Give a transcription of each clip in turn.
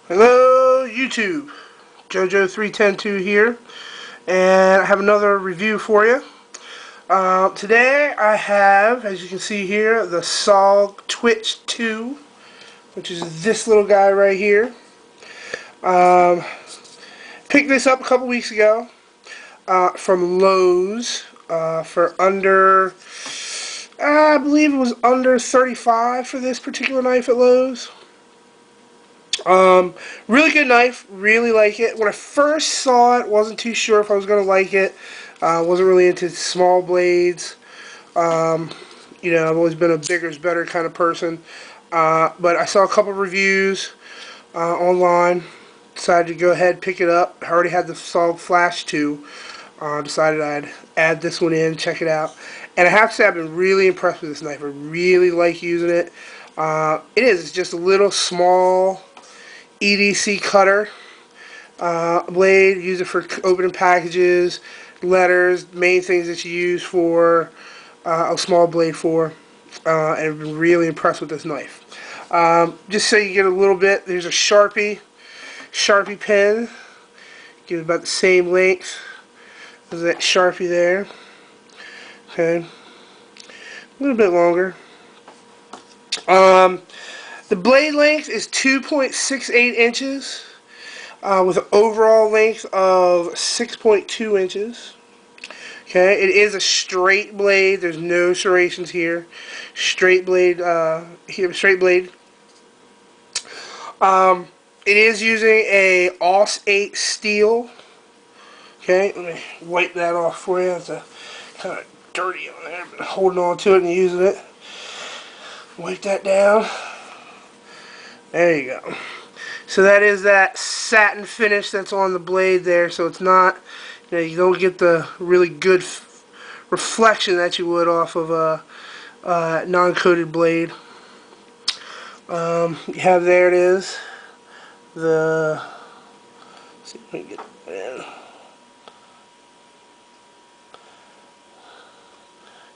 Hello YouTube, JoJo3102 here, and I have another review for you. Today I have, as you can see here, the SOG Twitch II, which is this little guy right here. Picked this up a couple weeks ago from Lowe's for under, I believe it was under $35 for this particular knife at Lowe's. Really good knife, really like it. When I first saw it, wasn't too sure if I was going to like it. Wasn't really into small blades. You know, I've always been a bigger is better kind of person. But I saw a couple reviews online. Decided to go ahead and pick it up. I already had the SOG Flash 2. Decided I'd add this one in, check it out. And I have to say I've been really impressed with this knife. I really like using it. It's just a little small EDC cutter blade. Use it for opening packages, letters, main things that you use for a small blade for. And I've been really impressed with this knife. Just so you get a little bit, there's a Sharpie pen. Give it about the same length as that Sharpie there. Okay, a little bit longer. The blade length is 2.68 inches with an overall length of 6.2 inches. Okay, it is a straight blade. There's no serrations here. Straight blade here, straight blade. It is using a Aus 8 steel. Okay, let me wipe that off for you. It's kind of dirty on there, but holding on to it and using it. Wipe that down. There you go. So that is that satin finish that's on the blade there. So it's not, you don't get the really good reflection that you would off of a non-coated blade. You have, there it is. Let's see if we can get it in.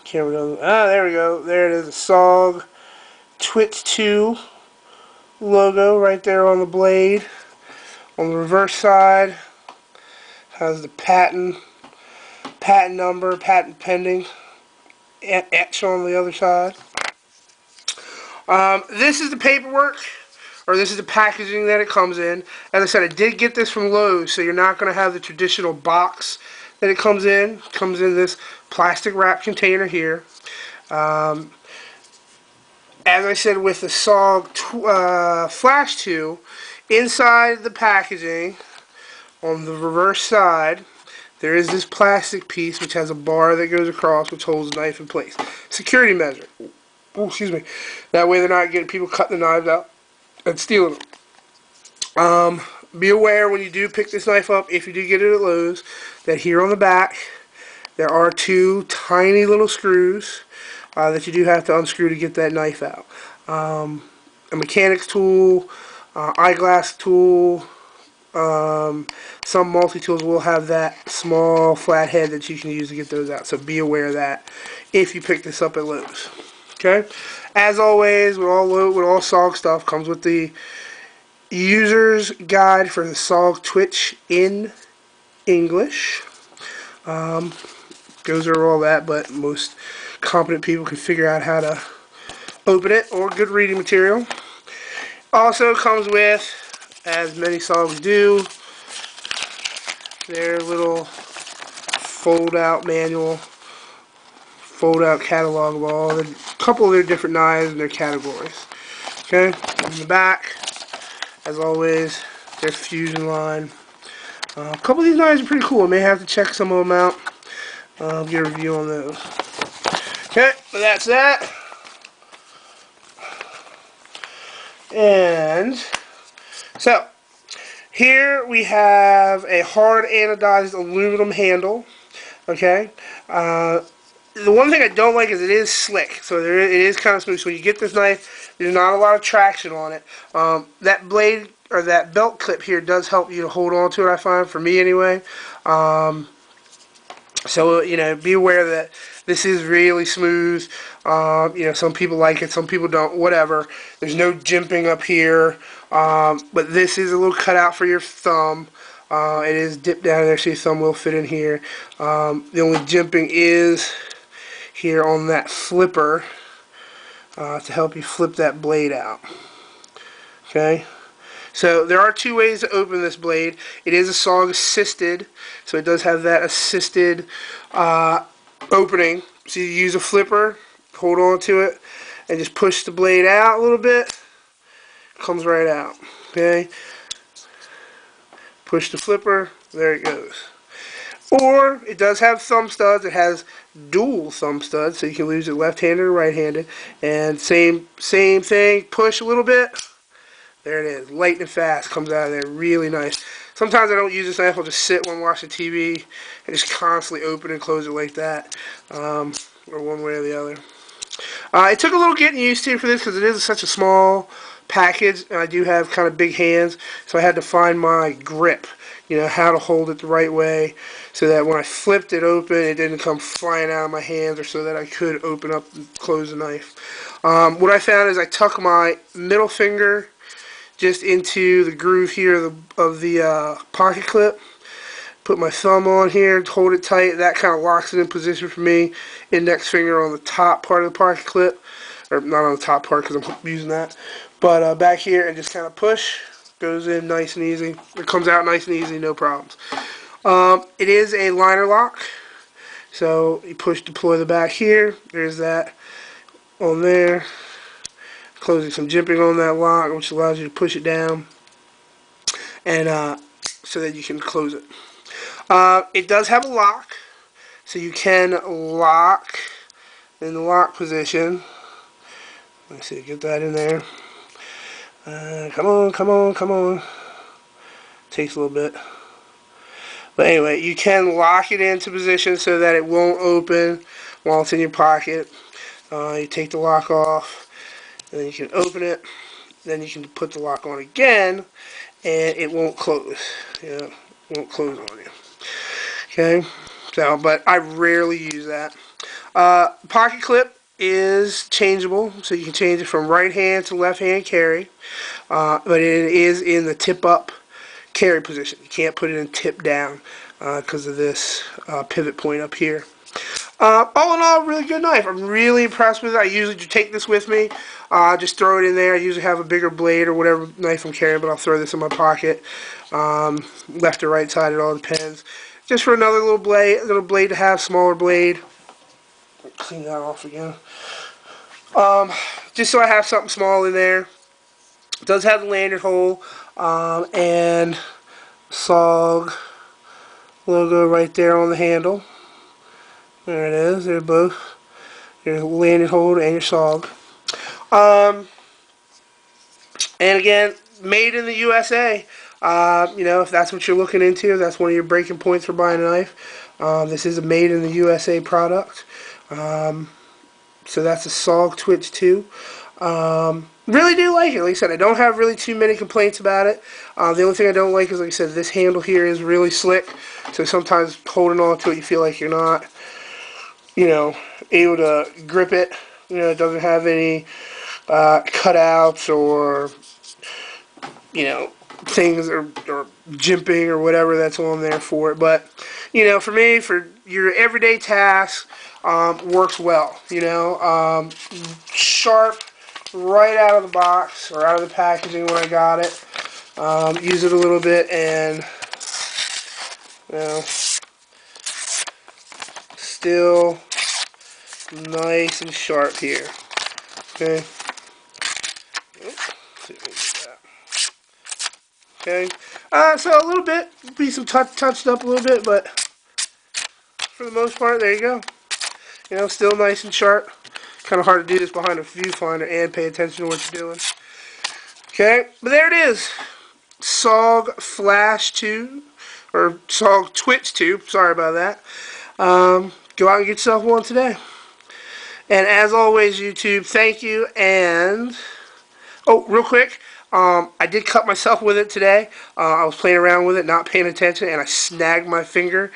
Camera goes. There we go. There it is. The SOG Twitch II logo right there on the blade. On the reverse side has the patent number, patent pending, etched on the other side. This is the paperwork, or this is the packaging that it comes in. As I said, I did get this from Lowe's, so you're not going to have the traditional box that it comes in. It comes in this plastic wrap container here. As I said, with the SOG Flash 2, inside the packaging, on the reverse side, there is this plastic piece which has a bar that goes across, which holds the knife in place. Security measure. Oh, excuse me. That way they're not getting people cutting the knives out and stealing them. Be aware when you do pick this knife up, if you do get it at Lowe's, that here on the back there are two tiny little screws that you do have to unscrew to get that knife out. A mechanic's tool, eyeglass tool, some multi-tools will have that small flat head that you can use to get those out. So be aware of that if you pick this up at Lowe's. Okay? As always, with all SOG stuff, comes with the user's guide for the SOG Twitch in English. Goes over all that, but most competent people can figure out how to open it, or good reading material. Also comes with, as many SOGs do, their little fold-out manual, fold-out catalog of all the couple of their different knives and their categories. Okay, in the back, as always, their fusion line. A couple of these knives are pretty cool. I may have to check some of them out. Get a review on those. Okay, but that's that. And so here we have a hard anodized aluminum handle. Okay, the one thing I don't like is it is slick, so it is kind of smooth. So when you get this knife, there's not a lot of traction on it. That blade, or that belt clip here, does help you to hold on to it, I find, for me anyway. So, you know, be aware that this is really smooth. You know, some people like it, some people don't, whatever. There's no jimping up here, but this is a little cutout for your thumb. It is dipped down there so your thumb will fit in here. The only jimping is here on that flipper to help you flip that blade out. Okay? So there are two ways to open this blade. It is a SOG assisted, so it does have that assisted opening. So you use a flipper, hold on to it, and just push the blade out a little bit. Comes right out. Okay. Push the flipper. There it goes. Or it does have thumb studs. It has dual thumb studs, so you can use it left-handed or right-handed. And same thing. Push a little bit. There it is. Light and fast. Comes out of there. Really nice. Sometimes I don't use this knife. I'll just sit when watching TV and just constantly open and close it like that. Or one way or the other. It took a little getting used to for this because it is such a small package. And I do have kind of big hands. So I had to find my grip. You know, how to hold it the right way so that when I flipped it open, it didn't come flying out of my hands, or so that I could open up and close the knife. What I found is I tuck my middle finger just into the groove here of the pocket clip. Put my thumb on here, hold it tight. That kind of locks it in position for me. Index finger on the top part of the pocket clip. Or not on the top part because I'm using that. But back here, and just kind of push. Goes in nice and easy. It comes out nice and easy, no problems. It is a liner lock. So you push deploy the back here. There's that on there. Closing some jimping on that lock, which allows you to push it down. And so that you can close it. It does have a lock. So you can lock in the lock position. Let's see, get that in there. Come on, come on, come on. Takes a little bit. But anyway, you can lock it into position so that it won't open while it's in your pocket. You take the lock off, and then you can open it. Then you can put the lock on again, and it won't close. You know, it won't close on you. Okay? So, but I rarely use that. Pocket clip is changeable, so you can change it from right hand to left hand carry, but it is in the tip up carry position. You can't put it in tip down because of this pivot point up here. All in all, really good knife. I'm really impressed with it. I usually just take this with me, just throw it in there. I usually have a bigger blade or whatever knife I'm carrying, but I'll throw this in my pocket. Left or right side, it all depends. Just for another little blade to have, smaller blade. Clean that off again. Just so I have something small in there. It does have the lanyard hole and SOG logo right there on the handle. There it is. They're both. Your lanyard hole and your SOG. And again, made in the USA. You know, if that's what you're looking into, if that's one of your breaking points for buying a knife. This is a made in the USA product. So that's a SOG Twitch II. Really do like it. Like I said, I don't have really too many complaints about it. The only thing I don't like is, like I said, this handle here is really slick. So sometimes holding on to it, you feel like you're not, you know, able to grip it. You know, it doesn't have any cutouts or, you know, things or jimping or whatever that's on there for it. But, you know, for me, for your everyday tasks, works well. You know, sharp right out of the box or out of the packaging when I got it. Use it a little bit and, you know, still nice and sharp here. Okay. Okay. So a little bit, be some touched up a little bit, but for the most part, there you go. You know, still nice and sharp. Kind of hard to do this behind a viewfinder and pay attention to what you're doing. Okay, but there it is. SOG Flash 2, or SOG Twitch 2, sorry about that. Go out and get yourself one today. And as always, YouTube, thank you. And, oh, real quick, I did cut myself with it today. I was playing around with it, not paying attention, and I snagged my finger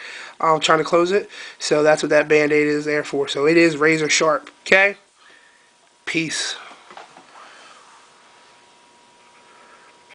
trying to close it. So that's what that Band-Aid is there for. So it is razor sharp. Okay? Peace.